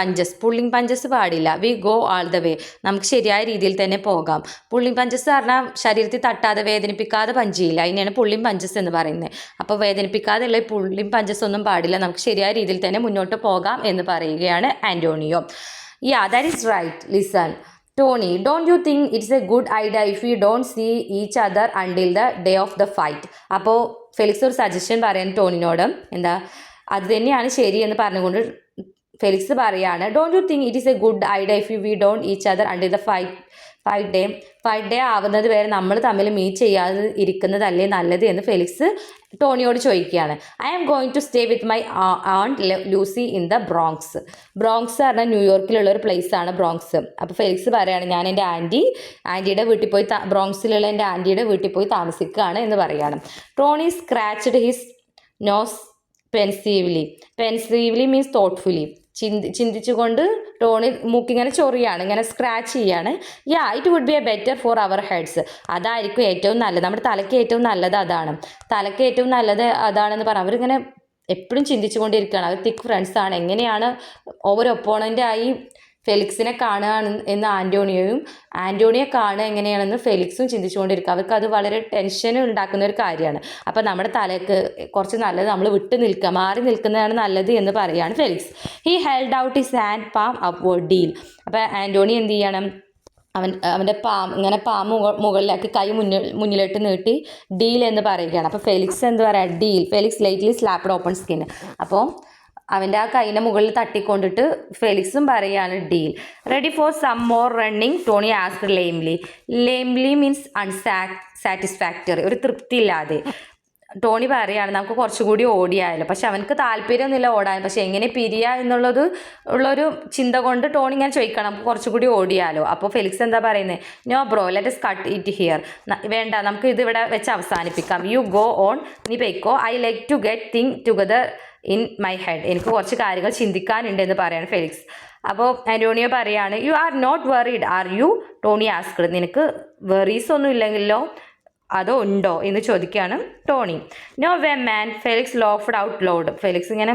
പഞ്ചസ് പാടില്ല. We go all the way. നമുക്ക് ശരിയായ രീതിയിൽ തന്നെ പോകാം. പുള്ളിങ് പഞ്ചസ് പറഞ്ഞാൽ ശരീരത്തിൽ തട്ടാതെ വേദനിപ്പിക്കാതെ പഞ്ചിയില്ല, അതിനെയാണ് പുള്ളിങ് പഞ്ചസ് എന്ന് പറയുന്നത്. അപ്പോൾ വേദനിപ്പിക്കാതെയുള്ള പുള്ളിങ് പഞ്ചസ് ഒന്നും പാടില്ല, നമുക്ക് ശരിയായ രീതിയിൽ തന്നെ മുന്നോട്ട് പോകാം എന്ന് പറയുകയാണ് Antonio. Yeah that is right. Listen Tony, don't you think it's a good idea if we don't see each other until the day of the fight? അപ്പോൾ ഫെലിക്സ് ഒരു സജഷൻ പറയാൻ ടോണിനോട്, എന്താ അത് തന്നെയാണ് ശരി എന്ന് പറഞ്ഞുകൊണ്ട് ഫെലിക്സ് പറയാണ്, don't you think it is A good idea if we don't each other until the fight day ആവുന്നത് വരെ നമ്മൾ തമ്മിൽ മീറ്റ് ചെയ്യാതെ ഇരിക്കുന്നതല്ലേ നല്ലത് എന്ന് ഫെലിക്സ് ടോണിയോട് ചോദിക്കുകയാണ്. I am going to stay with my aunt Lucy in the Bronx. Bronx പറഞ്ഞാൽ ന്യൂയോർക്കിലുള്ള ഒരു പ്ലേസാണ് ബ്രോങ്സ്. അപ്പോൾ ഫെലിക്സ് പറയുകയാണ്, ഞാൻ എൻ്റെ ആൻറ്റിയുടെ വീട്ടിൽ പോയി ബ്രോങ്സിലുള്ള എൻ്റെ ആൻറ്റിയുടെ വീട്ടിൽ പോയി താമസിക്കുകയാണ് എന്ന് പറയുകയാണ്. Tony scratched his nose pensively means thoughtfully. ചിന്തിച്ചുകൊണ്ട് ടോണി മൂക്കിങ്ങനെ ചൊറിയാണ്, ഇങ്ങനെ സ്ക്രാച്ച് ചെയ്യാണ്. Yeah it would be a better for our heads. അതായിരിക്കും ഏറ്റവും നല്ലത്, നമ്മുടെ തലയ്ക്ക് ഏറ്റവും നല്ലത് അതാണ്. തലയ്ക്ക് ഏറ്റവും നല്ലത് അതാണെന്ന് പറഞ്ഞാൽ അവരിങ്ങനെ എപ്പോഴും ചിന്തിച്ചു കൊണ്ടിരിക്കുകയാണ്. അവർ തിക്ക് ഫ്രണ്ട്സാണ്. എങ്ങനെയാണ് ഓവർ ഒപ്പോണൻ്റായി ഫെലിക്സിനെ കാണുക എന്ന് ആൻ്റോണിയെ കാണുക എങ്ങനെയാണെന്ന് ഫെലിക്സും ചിന്തിച്ചുകൊണ്ടിരിക്കുക. അവർക്ക് അത് വളരെ ടെൻഷൻ ഉണ്ടാക്കുന്ന ഒരു കാര്യമാണ്. അപ്പോൾ നമ്മുടെ തലയ്ക്ക് കുറച്ച് നല്ലത് നമ്മൾ മാറി നിൽക്കുന്നതാണ് നല്ലത് എന്ന് പറയുകയാണ് Felix. He held out his hand palm upward deal. അപ്പോൾ ആൻ്റോണി എന്ത് ചെയ്യണം, അവൻ്റെ ഇങ്ങനെ മുകളിലാക്കി കൈ മുന്നിലോട്ട് നീട്ടി ഡീൽ എന്ന് പറയുകയാണ്. അപ്പോൾ ഫെലിക്സ് എന്ത് പറയുക, deal. Felix lately slapped open skin. അപ്പോൾ അവൻ്റെ ആ കൈയിൻ്റെ മുകളിൽ തട്ടിക്കൊണ്ടിട്ട് ഫെലിക്സും പറയുകയാണ് deal. Ready for some more running, Tony asked lamely means unsatisfactory, ഒരു തൃപ്തിയില്ലാതെ. ടോണി പറയുകയാണ് നമുക്ക് കുറച്ചുകൂടി ഓടിയായാലോ. പക്ഷെ അവനക്ക് താല്പര്യമൊന്നുമില്ല ഓടാൻ, പക്ഷെ എങ്ങനെ പിരിയുക ഉള്ളൊരു ചിന്ത കൊണ്ട് ടോണി ഇങ്ങനെ ചോദിക്കണം നമുക്ക് കുറച്ചുകൂടി ഓടിയാലോ. അപ്പോൾ ഫെലിക്സ് എന്താ പറയുന്നത്, no bro let us cut it here. വേണ്ട, നമുക്ക് ഇതിവിടെ വെച്ച് അവസാനിപ്പിക്കാം. യു ഗോ ഓൺ, നീ പൊയ്ക്കോ. I like to get thing together in my head. എനിക്ക് കുറച്ച് കാര്യങ്ങൾ ചിന്തിക്കാനുണ്ട് എന്ന് പറയാണ് ഫെലിക്സ്. അപ്പോൾ ആൻ്റോണിയോ പറയാണ്, you are not worried are you? Tony asked. നിനക്ക് വെറീസ് ഒന്നും ഇല്ലെങ്കിലോ അതോ ഉണ്ടോ എന്ന് ചോദിക്കുകയാണ് Tony. No way man, Felix laughed out loud. Felix ഇങ്ങനെ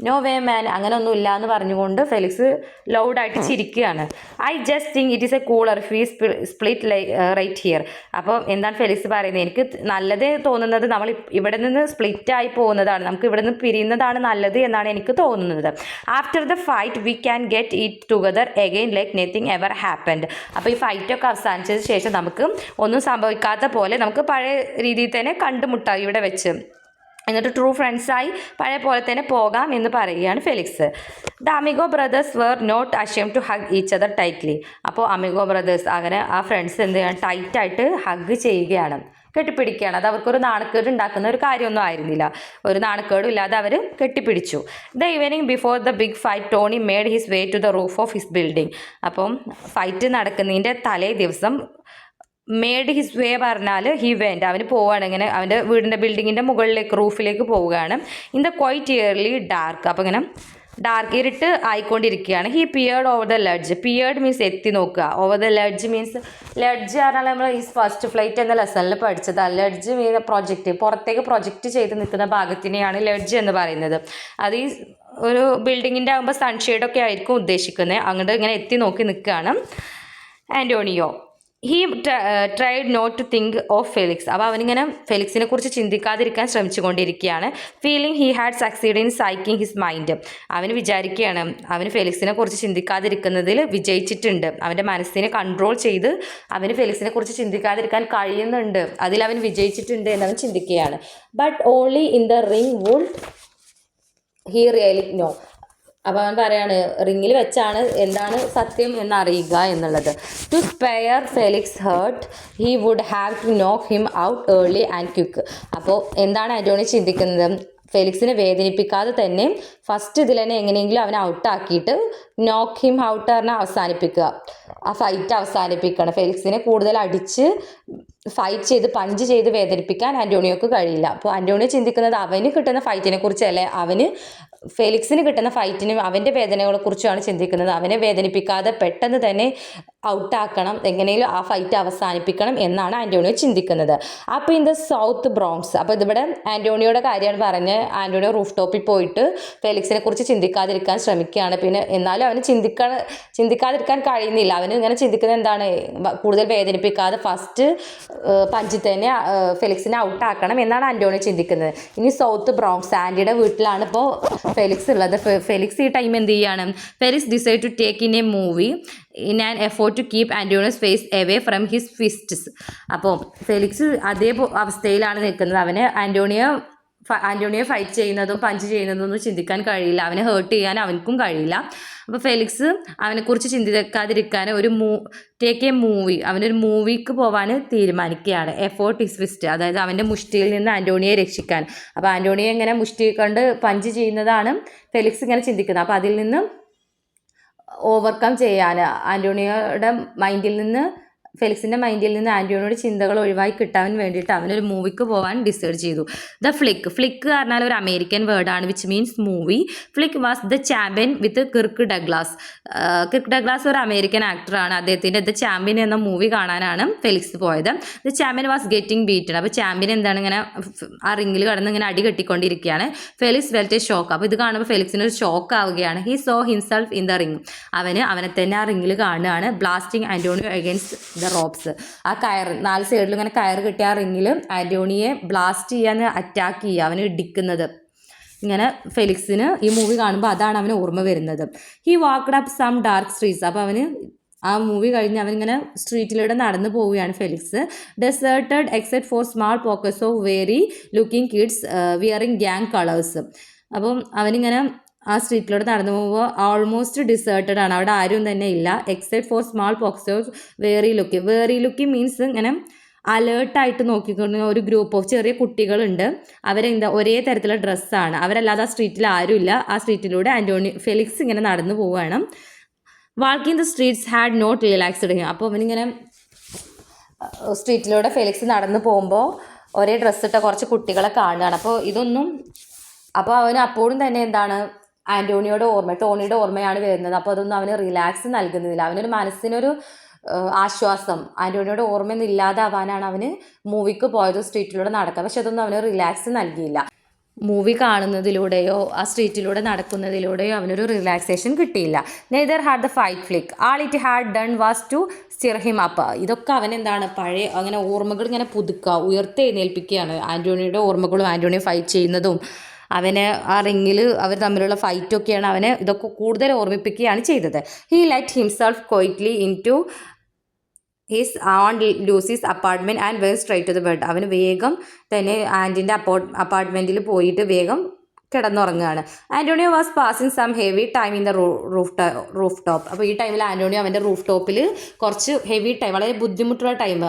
നോ വേ മാൻ അങ്ങനെ ഒന്നും ഇല്ല എന്ന് പറഞ്ഞുകൊണ്ട് ഫെലിക്സ് ലൗഡായിട്ട് ചിരിക്കുകയാണ്. I just think it is a cooler if we split right here. അപ്പോൾ എന്താണ് ഫെലിക്സ് പറയുന്നത്, എനിക്ക് നല്ലത് തോന്നുന്നത് നമ്മൾ ഇവിടെ നിന്ന് സ്പ്ലിറ്റായി പോകുന്നതാണ്, നമുക്ക് ഇവിടെ നിന്ന് പിരിയുന്നതാണ് നല്ലത് എന്നാണ് എനിക്ക് തോന്നുന്നത്. After the fight we can get it together again like nothing ever happened. അപ്പോൾ ഈ ഫൈറ്റൊക്കെ അവസാനിച്ചതിന് ശേഷം നമുക്ക് ഒന്നും സംഭവിക്കാത്ത പോലെ നമുക്ക് പഴയ രീതിയിൽ തന്നെ കണ്ടുമുട്ടാം ഇവിടെ വെച്ച് എന്നിട്ട് ട്രൂ ഫ്രണ്ട്സായി പഴയ പോലെ തന്നെ പോകാം എന്ന് പറയുകയാണ് Felix. The amigo brothers were not ashamed to hug each other tightly. അപ്പോൾ അമിഗോ ബ്രദേഴ്സ് അങ്ങനെ ആ ഫ്രണ്ട്സ് എന്ത് ചെയ്യണം, ടൈറ്റായിട്ട് ഹഗ് ചെയ്യുകയാണ്, കെട്ടിപ്പിടിക്കുകയാണ്. അത് അവർക്കൊരു നാണക്കേട് ഉണ്ടാക്കുന്ന ഒരു കാര്യമൊന്നും ആയിരുന്നില്ല. ഒരു നാണക്കേടും ഇല്ലാതെ അവർ കെട്ടിപ്പിടിച്ചു. The evening before the big fight Tony made his way to the roof of his building. അപ്പം ഫൈറ്റ് നടക്കുന്നതിൻ്റെ തലേ ദിവസം മേഡ് ഹിസ് വേ പറഞ്ഞാൽ ഹി വെൻറ്റ്, അവന് പോവുകയാണ്, ഇങ്ങനെ അവൻ്റെ വീടിൻ്റെ ബിൽഡിങ്ങിൻ്റെ മുകളിലേക്ക് റൂഫിലേക്ക് പോവുകയാണ്. In the quiet early dark. അപ്പോൾ ഇങ്ങനെ ഡാർക്ക് ഇരുട്ട് ആയിക്കൊണ്ടിരിക്കുകയാണ്. He peered over the ledge. Peered means എത്തി നോക്കുക. Over the ledge means ledge പറഞ്ഞാൽ നമ്മൾ ഈ ഫസ്റ്റ് ഫ്ലൈറ്റ് എന്ന ലെസണിൽ പഠിച്ചത്. ലെഡ്ജ് മീൻസ് പ്രൊജക്റ്റ്, പുറത്തേക്ക് പ്രൊജക്റ്റ് ചെയ്ത് നിൽക്കുന്ന ഭാഗത്തിനെയാണ് ലെഡ്ജ് എന്ന് പറയുന്നത്. അത് ഈ ഒരു ബിൽഡിങ്ങിൻ്റെ ആകുമ്പോൾ സൺഷെയ്ഡൊക്കെ ആയിരിക്കും ഉദ്ദേശിക്കുന്നത്. അങ്ങോട്ട് ഇങ്ങനെ എത്തി നോക്കി നിൽക്കുകയാണ് Antonio. He tried not to think of Felix. അപ്പോൾ അവനിങ്ങനെ ഫെലിക്സിനെ കുറിച്ച് ചിന്തിക്കാതിരിക്കാൻ ശ്രമിച്ചുകൊണ്ടിരിക്കുകയാണ്. Feeling he had succeed in സൈക്കിങ് ഹിസ് മൈൻഡ്. അവന് വിചാരിക്കുകയാണ് അവന് ഫെലിക്സിനെ കുറിച്ച് ചിന്തിക്കാതിരിക്കുന്നതിൽ വിജയിച്ചിട്ടുണ്ട്. അവൻ്റെ മനസ്സിനെ കൺട്രോൾ ചെയ്ത് അവന് ഫെലിക്സിനെ കുറിച്ച് ചിന്തിക്കാതിരിക്കാൻ കഴിയുന്നുണ്ട്, അതിൽ അവൻ വിജയിച്ചിട്ടുണ്ട് എന്നവൻ ചിന്തിക്കുകയാണ്. But only in the ring would he really no. അപ്പോൾ അവൻ പറയാണ് റിങ്ങിൽ വെച്ചാണ് എന്താണ് സത്യം എന്നറിയുക എന്നുള്ളത്. To spare Felix heart he would have to നോക്ക് him out early and quick. അപ്പോൾ എന്താണ് ആൻ്റോണി ചിന്തിക്കുന്നത്, ഫെലിക്സിനെ വേദനിപ്പിക്കാതെ തന്നെ ഫസ്റ്റ് ഇതിൽ തന്നെ എങ്ങനെയെങ്കിലും അവനെ ഔട്ടാക്കിയിട്ട് നോക്ക് ഹിം ഔട്ട് പറഞ്ഞാൽ അവസാനിപ്പിക്കുക, ആ ഫൈറ്റ് അവസാനിപ്പിക്കണം. ഫെലിക്സിനെ കൂടുതൽ അടിച്ച് ഫൈറ്റ് ചെയ്ത് പഞ്ച് ചെയ്ത് വേദനിപ്പിക്കാൻ ആൻ്റോണിയോക്ക് കഴിയില്ല. അപ്പോൾ ആൻ്റോണിയോ ചിന്തിക്കുന്നത് അവന് കിട്ടുന്ന ഫൈറ്റിനെ കുറിച്ചല്ലേ, അവന് ഫെലിക്സിന് കിട്ടുന്ന ഫൈറ്റിനും അവൻ്റെ വേദനകളെക്കുറിച്ചാണ് ചിന്തിക്കുന്നത്. അവനെ വേദനിപ്പിക്കാതെ പെട്ടെന്ന് തന്നെ ഔട്ടാക്കണം, എങ്ങനെയും ആ ഫൈറ്റ് അവസാനിപ്പിക്കണം എന്നാണ് ആൻ്റോണിയോ ചിന്തിക്കുന്നത്. അപ്പോൾ ഇൻ ദ സൗത്ത് ബ്രോങ്സ്. അപ്പോൾ ഇതിവിടെ ആൻ്റോണിയോയുടെ കാര്യമാണ് പറഞ്ഞ് ആൻ്റോണിയോ റൂഫ് ടോപ്പിൽ പോയിട്ട് ഫെലിക്സിനെ കുറിച്ച് ചിന്തിക്കാതിരിക്കാൻ ശ്രമിക്കുകയാണ്. പിന്നെ എന്നാലും അവന് ചിന്തിക്കാതിരിക്കാൻ കഴിയുന്നില്ല. അവന് ഇങ്ങനെ ചിന്തിക്കുന്നത് എന്താണ്, കൂടുതൽ വേദനിപ്പിക്കാതെ ഫസ്റ്റ് പഞ്ചിൽ തന്നെ ഫെലിക്സിനെ ഔട്ടാക്കണം എന്നാണ് ആൻ്റോണിയോ ചിന്തിക്കുന്നത്. ഇനി സൗത്ത് ബ്രോങ്സ് ആൻറ്റിയുടെ വീട്ടിലാണ് ഇപ്പോൾ ഫെലിക്സ് ഉള്ളത്. ഫെലിക്സ് ഈ ടൈം എന്ത് ചെയ്യാണ്, Felix decide to take in a movie in an effort to keep Antonio's face away from his fists. അപ്പോൾ ഫെലിക്സ് അതേ അവസ്ഥയിലാണ് നിൽക്കുന്നത്. അവന് ആൻ്റോണിയോ ഫൈറ്റ് ചെയ്യുന്നതും പഞ്ച് ചെയ്യുന്നതും ഒന്നും ചിന്തിക്കാൻ കഴിയില്ല, അവനെ ഹേർട്ട് ചെയ്യാൻ അവനക്കും കഴിയില്ല. അപ്പോൾ ഫെലിക്സ് അവനെക്കുറിച്ച് ചിന്തിക്കാതിരിക്കാൻ ടേക്ക് എ മൂവി, അവനൊരു മൂവിക്ക് പോകാൻ തീരുമാനിക്കുകയാണ്. എഫോർട്ട് ഇസ് ഫിസ്റ്റ്, അതായത് അവൻ്റെ മുഷ്ടിയിൽ നിന്ന് ആൻ്റോണിയെ രക്ഷിക്കാൻ. അപ്പോൾ ആൻ്റോണിയെ ഇങ്ങനെ മുഷ്ടി കൊണ്ട് പഞ്ച് ചെയ്യുന്നതാണ് ഫെലിക്സ് ഇങ്ങനെ ചിന്തിക്കുന്നത്. അപ്പോൾ അതിൽ നിന്ന് ഓവർകം ചെയ്യാൻ ആൻ്റോണിയോയുടെ മൈൻഡിൽ നിന്ന് ഫെലിക്സിൻ്റെ മൈൻഡിൽ നിന്ന് ആൻ്റോണിയോയുടെ ചിന്തകൾ ഒഴിവായി കിട്ടാൻ വേണ്ടിയിട്ട് അവനൊരു മൂവിക്ക് പോകാൻ ഡിസൈഡ് ചെയ്തു. ദ ഫ്ലിക്ക് പറഞ്ഞാൽ ഒരു അമേരിക്കൻ വേർഡാണ് which means movie. Flick was the champion with Kirk Douglas. Kirk Douglas ഒരു അമേരിക്കൻ ആക്ടറാണ്. അദ്ദേഹത്തിൻ്റെ ദ ചാമ്പ്യൻ എന്ന മൂവി കാണാനാണ് ഫെലിക്സ് പോയത്. The champion was getting beaten. അപ്പോൾ ചാമ്പ്യൻ എന്താണ് ഇങ്ങനെ ആ റിങ്ങിൽ കടന്ന് ഇങ്ങനെ അടി കെട്ടിക്കൊണ്ടിരിക്കുകയാണ്. Felix felt a shock. അപ്പോൾ ഇത് കാണുമ്പോൾ ഫെലിക്സിന് ഒരു ഷോക്ക് ആവുകയാണ്. He saw himself in the ring. അവനെ തന്നെ ആ റിങ്ങിൽ കാണുകയാണ്. Blasting Antonio against the ropes. ആ കയറ് 4 സൈഡിലും ഇങ്ങനെ കയറ് കെട്ടിയ ആ റിങ്ങിൽ ആൻ്റോണിയെ ബ്ലാസ്റ്റ് ചെയ്യാൻ അറ്റാക്ക് ചെയ്യുക, അവനെ ഇടിക്കുന്നത്. ഇങ്ങനെ ഫെലിക്സിന് ഈ മൂവി കാണുമ്പോൾ അതാണ് അവന് ഓർമ്മ വരുന്നത്. He walked up some dark streets. അപ്പോൾ അവന് ആ മൂവി കഴിഞ്ഞ് അവനിങ്ങനെ സ്ട്രീറ്റിലൂടെ നടന്നു പോവുകയാണ് Felix. Deserted except for small pockets of wary looking kids wearing gang colours. അപ്പം അവനിങ്ങനെ ആ സ്ട്രീറ്റിലൂടെ നടന്നു പോകുമ്പോൾ ഓൾമോസ്റ്റ് ഡിസേർട്ടഡ് ആണ്, അവിടെ ആരും തന്നെ ഇല്ല. Except for small pockets of wary looking means ഇങ്ങനെ അലേർട്ടായിട്ട് നോക്കിക്കൊണ്ട് ഒരു ഗ്രൂപ്പ് ഓഫ് ചെറിയ കുട്ടികളുണ്ട്. അവരെന്താ ഒരേ തരത്തിലുള്ള ഡ്രസ്സാണ്, അവരല്ലാതെ ആ സ്ട്രീറ്റിൽ ആരുമില്ല. ആ സ്ട്രീറ്റിലൂടെ ഫെലിക്സ് ഇങ്ങനെ നടന്നു പോവുകയാണ്. Walking the streets had not relaxed him. അപ്പോൾ അവനിങ്ങനെ സ്ട്രീറ്റിലൂടെ ഫെലിക്സ് നടന്നു പോകുമ്പോൾ ഒരേ ഡ്രസ്സിട്ട കുറച്ച് കുട്ടികളെ കാണുകയാണ്. അപ്പോൾ അവന് അപ്പോഴും തന്നെ എന്താണ് ടോണിയുടെ ഓർമ്മയാണ് വരുന്നത്. അപ്പോൾ അതൊന്നും അവന് റിലാക്സ് നൽകുന്നില്ല. അവനൊരു മനസ്സിനൊരു ആശ്വാസം, ആൻ്റോണിയുടെ ഓർമ്മയൊന്നും ഇല്ലാതാവാനാണ് അവന് മൂവിക്ക് പോയത്, സ്ട്രീറ്റിലൂടെ നടക്കുക. പക്ഷെ അതൊന്നും അവന് റിലാക്സ് നൽകിയില്ല. മൂവി കാണുന്നതിലൂടെയോ ആ സ്ട്രീറ്റിലൂടെ നടക്കുന്നതിലൂടെയോ അവനൊരു റിലാക്സേഷൻ കിട്ടിയില്ല. Neither had the fight flick. All it had done was to stir him up. ഇതൊക്കെ അവനെന്താണ് പഴയ അങ്ങനെ ഓർമ്മകൾ ഇങ്ങനെ പുതുക്കുക, ഉയർത്തെഴുന്നേൽപ്പിക്കുകയാണ്. ആൻ്റോണിയുടെ ഓർമ്മകളും ആൻ്റോണിയെ ഫൈറ്റ് ചെയ്യുന്നതും അവനെ ആ റിങ്ങിൽ അവർ തമ്മിലുള്ള ഫൈറ്റൊക്കെയാണ് അവനെ ഇതൊക്കെ കൂടുതൽ ഓർമ്മിപ്പിക്കുകയാണ് ചെയ്തത്. He let himself quietly into his aunt Lucy's apartment and went straight to the bed. അവന് വേഗം തന്നെ ആൻറ്റിൻ്റെ അപ്പാർട്ട്മെൻറ്റിൽ പോയിട്ട് വേഗം കിടന്നുറങ്ങുകയാണ്. Antonio was passing some heavy time in the rooftop. അപ്പോൾ ഈ ടൈമിൽ ആൻ്റോണിയോ അവൻ്റെ റൂഫ് ടോപ്പിൽ കുറച്ച് ഹെവി ടൈം, വളരെ ബുദ്ധിമുട്ടുള്ള ടൈം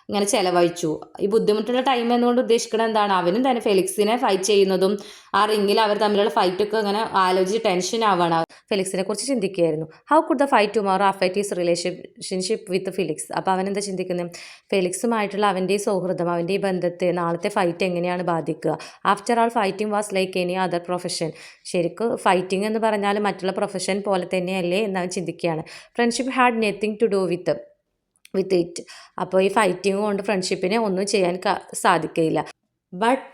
ഇങ്ങനെ ചിലവഴിച്ചു. ഈ ബുദ്ധിമുട്ടുള്ള ടൈം എന്നുകൊണ്ട് ഉദ്ദേശിക്കുന്നത് എന്താണ്, അവനും തന്നെ ഫെലിക്സിനെ ഫൈറ്റ് ചെയ്യുന്നതും ആ റിങ്ങിൽ അവർ തമ്മിലുള്ള ഫൈറ്റൊക്കെ ഇങ്ങനെ ആലോചിച്ച് ടെൻഷൻ ആവുകയാണ്. ഫെലിക്സിനെ കുറിച്ച് ചിന്തിക്കുകയായിരുന്നു. How could the fight tomorrow affect his relationship with Felix. അപ്പോൾ അവൻ എന്താ ചിന്തിക്കുന്നത്, ഫെലിക്സുമായിട്ടുള്ള അവൻ്റെ ഈ സൗഹൃദം, അവൻ്റെ ഈ ബന്ധത്തെ നാളത്തെ ഫൈറ്റ് എങ്ങനെയാണ് ബാധിക്കുക. After all fighting was like any other profession. ശരിക്കും ഫൈറ്റിംഗ് എന്ന് പറഞ്ഞാൽ മറ്റുള്ള പ്രൊഫഷൻ പോലെ തന്നെയല്ലേ എന്നവൻ ചിന്തിക്കുകയാണ്. Friendship had nothing to do with it. അപ്പോൾ ഈ ഫൈറ്റിംഗ് കൊണ്ട് ഫ്രണ്ട്ഷിപ്പിനെ ഒന്നും ചെയ്യാൻ സാധിക്കില്ല. But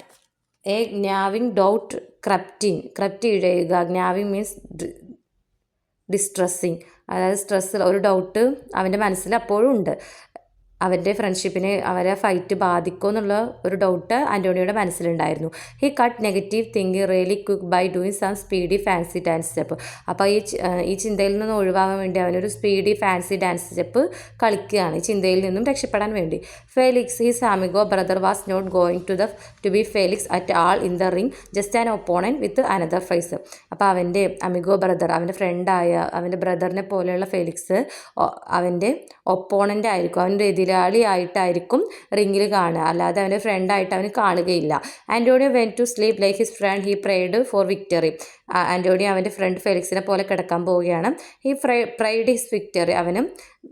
a gnawing doubt crept ഇഴയുക. ഗ്നാവിങ് മീൻസ് ഡിസ്ട്രസ്സിങ്, അതായത് സ്ട്രെസ്, ഒരു ഡൗട്ട് അവൻ്റെ മനസ്സിൽ അപ്പോഴും ഉണ്ട്. അവൻ്റെ ഫ്രണ്ട്ഷിപ്പിനെ അവരെ ഫൈറ്റ് ബാധിക്കുമോ എന്നുള്ള ഒരു ഡൗട്ട് ആൻ്റോണിയോയുടെ മനസ്സിലുണ്ടായിരുന്നു. He cut negative thinking really quick by doing some speedy fancy dance step. അപ്പോൾ ഈ ചിന്തയിൽ നിന്ന് ഒഴിവാകാൻ വേണ്ടി അവനൊരു സ്പീഡി ഫാൻസി ഡാൻസ് സ്റ്റെപ്പ് കളിക്കുകയാണ്, ഈ ചിന്തയിൽ നിന്നും രക്ഷപ്പെടാൻ വേണ്ടി. Felix his amigo brother was not going to be Felix at all in the ring, just an opponent with another face. അപ്പോൾ അവൻ്റെ അമിഗോ ബ്രദർ, അവൻ്റെ ഫ്രണ്ടായ അവൻ്റെ ബ്രദറിനെ പോലെയുള്ള ഫെലിക്സ് അവൻ്റെ ഒപ്പോണൻ്റ് ആയിരിക്കും, അവൻ്റെ എതിരാളിയായിട്ടായിരിക്കും റിങ്ങിൽ കാണുക, അല്ലാതെ അവൻ്റെ ഫ്രണ്ടായിട്ട് അവന് കാണുകയില്ല. Antonio went to sleep like his friend, he prayed for victory. Antonio അവൻ്റെ ഫ്രണ്ട് ഫെലിക്സിനെ പോലെ കിടക്കാൻ പോവുകയാണ്. ഹി പ്രൈഡ് ഹിസ് വിക്ടറി, അവനും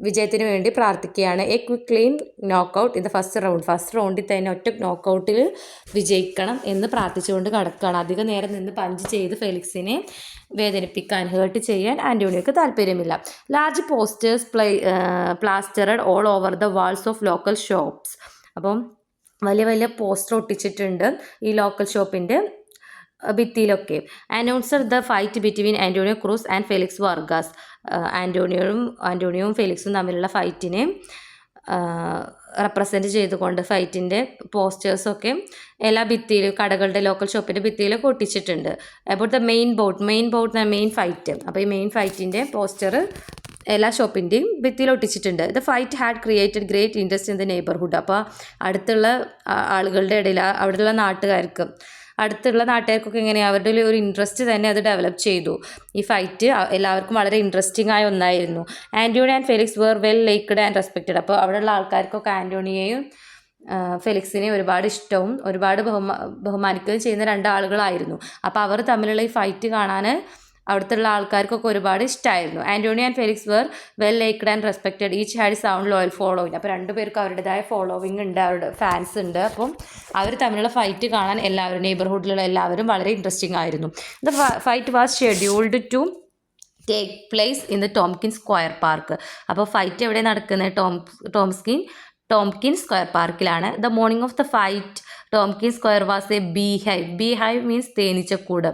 വിജയത്തിന് വേണ്ടി പ്രാർത്ഥിക്കുകയാണ്. A quick clean knockout in the first റൗണ്ടിൽ തന്നെ ഒറ്റ നോക്കൗട്ടിൽ വിജയിക്കണം എന്ന് പ്രാർത്ഥിച്ചുകൊണ്ട് കിടക്കുകയാണ്. അധികം നേരം നിന്ന് പഞ്ച് ചെയ്ത് ഫെലിക്സിനെ വേദനിപ്പിക്കാൻ, ഹേർട്ട് ചെയ്യാൻ ആൻ്റോണിയോക്ക് താല്പര്യമില്ല. Large posters plastered all over the walls of local shops. അപ്പം വലിയ വലിയ പോസ്റ്റർ ഒട്ടിച്ചിട്ടുണ്ട് ഈ ലോക്കൽ ഷോപ്പിൻ്റെ ഭിത്തിയിലൊക്കെ. Announcer the fight between Antonio Cruz and Felix Vargas. ആൻ്റോണിയോയും ഫെലിക്സും തമ്മിലുള്ള ഫൈറ്റിനെ റെപ്രസെൻറ്റ് ചെയ്തുകൊണ്ട് ഫൈറ്റിൻ്റെ പോസ്റ്റേഴ്സൊക്കെ എല്ലാ ഭിത്തിയിലും, കടകളുടെ ലോക്കൽ ഷോപ്പിൻ്റെ ഭിത്തിയിലൊക്കെ ഒട്ടിച്ചിട്ടുണ്ട്. About the main fight. അപ്പോൾ ഈ മെയിൻ ഫൈറ്റിൻ്റെ പോസ്റ്റർ എല്ലാ ഷോപ്പിൻ്റെയും ഭിത്തിയിൽ ഒട്ടിച്ചിട്ടുണ്ട്. The fight had created great interest in the neighbourhood. അപ്പോൾ അടുത്തുള്ള ആളുകളുടെ ഇടയിൽ, അവിടെയുള്ള നാട്ടുകാർക്കൊക്കെ എങ്ങനെയാണ്, അവരുടെ ഒരു ഇൻട്രസ്റ്റ് തന്നെ അത് ഡെവലപ്പ് ചെയ്തു. ഈ ഫൈറ്റ് എല്ലാവർക്കും വളരെ ഇൻട്രസ്റ്റിംഗ് ആയ ഒന്നായിരുന്നു. Antonio and Felix were well liked and respected. അപ്പോൾ അവിടെയുള്ള ആൾക്കാർക്കൊക്കെ ആൻ്റോണിയെയും ഫെലിക്സിനെ ഒരുപാട് ഇഷ്ടവും ഒരുപാട് ബഹുമാനിക്കുകയും ചെയ്യുന്ന രണ്ടാളുകളായിരുന്നു. അപ്പോൾ അവർ തമ്മിലുള്ള ഈ ഫൈറ്റ് കാണാൻ അവിടുത്തെ ആൾക്കാർക്കൊക്കെ ഒരുപാട് ഇഷ്ടമായിരുന്നു. Antonio and Felix were well liked and respected, each had sound loyal following. അപ്പോൾ രണ്ടുപേർക്കും അവരുടേതായ ഫോളോവിങ് ഉണ്ട്, അവരുടെ ഫാൻസ് ഉണ്ട്. അപ്പം അവർ തമ്മിലുള്ള ഫൈറ്റ് കാണാൻ എല്ലാവരും, നെയ്ബർഹുഡിലുള്ള എല്ലാവരും വളരെ ഇൻട്രസ്റ്റിംഗ് ആയിരുന്നു. The fight was scheduled to take place in the Tompkins Square Park. അപ്പോൾ ഫൈറ്റ് എവിടെ നടക്കുന്നത്, ടോംകിൻസ് സ്ക്വയർ പാർക്കിലാണ്. The morning of the fight Tompkins Square was a beehive means തേനീച്ചക്കൂട്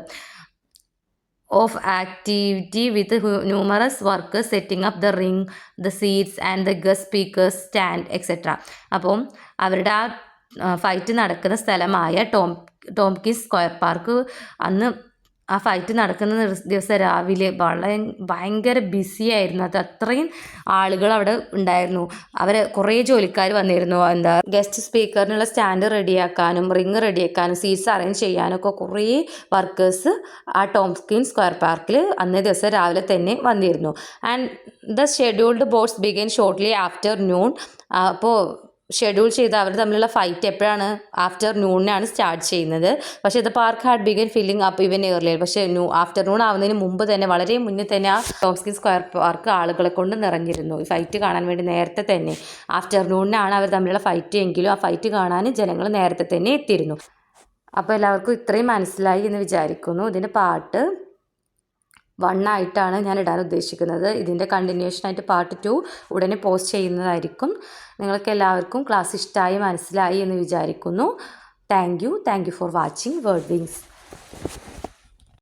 of activity with numerous workers setting up the ring, the seats and the guest speakers stand etcetera. അപ്പം അവരുടെ ആ fight നടക്കുന്ന സ്ഥലമായ Tompkins Square park അന്ന് ആ fight നടക്കുന്ന ദിവസം രാവിലെ ഭയങ്കര ബിസി ആയിരുന്നു. അത് അത്രയും ആളുകൾ അവിടെ ഉണ്ടായിരുന്നു. കുറേ ജോലിക്കാർ വന്നിരുന്നു. ഗസ്റ്റ് സ്പീക്കറിനുള്ള സ്റ്റാൻഡ് റെഡിയാക്കാനും റിങ് റെഡിയാക്കാനും സീറ്റ്സ് അറേഞ്ച് ചെയ്യാനൊക്കെ കുറേ വർക്കേഴ്സ് ആ ടോംകിൻസ് സ്ക്വയർ പാർക്കിൽ അന്നേ ദിവസം രാവിലെ തന്നെ വന്നിരുന്നു. And the scheduled bouts began shortly after noon. അപ്പോൾ ഷെഡ്യൂൾ ചെയ്ത് അവർ തമ്മിലുള്ള ഫൈറ്റ് എപ്പോഴാണ്, ആഫ്റ്റർനൂണിനാണ് സ്റ്റാർട്ട് ചെയ്യുന്നത്. പക്ഷേ the park had begun filling up even earlier. പക്ഷേ ആഫ്റ്റർനൂൺ ആവുന്നതിന് മുമ്പ് തന്നെ, വളരെ മുന്നേ തന്നെ ആ ടോംകിൻസ് സ്ക്വയർ പാർക്ക് ആളുകളെ കൊണ്ട് നിറഞ്ഞിരുന്നു. ഈ ഫൈറ്റ് കാണാൻ വേണ്ടി നേരത്തെ തന്നെ, ആഫ്റ്റർനൂണിനാണ് അവർ തമ്മിലുള്ള ഫൈറ്റ് എങ്കിലും ആ ഫൈറ്റ് കാണാൻ ജനങ്ങൾ നേരത്തെ തന്നെ എത്തിയിരുന്നു. അപ്പോൾ എല്ലാവർക്കും ഇത്രയും മനസ്സിലായി എന്ന് വിചാരിക്കുന്നു. ഇതിൻ്റെ പാർട്ട് 1 ആയിട്ടാണ് ഞാൻ ഇടാൻ ഉദ്ദേശിക്കുന്നത്. ഇതിൻ്റെ കണ്ടിന്യൂഷനായിട്ട് പാർട്ട് 2 ഉടനെ പോസ്റ്റ് ചെയ്യുന്നതായിരിക്കും. നിങ്ങൾക്ക് എല്ലാവർക്കും ക്ലാസ് ഇഷ്ടമായി മനസ്സിലായി എന്ന് വിചാരിക്കുന്നു. Thank you for watching word wings.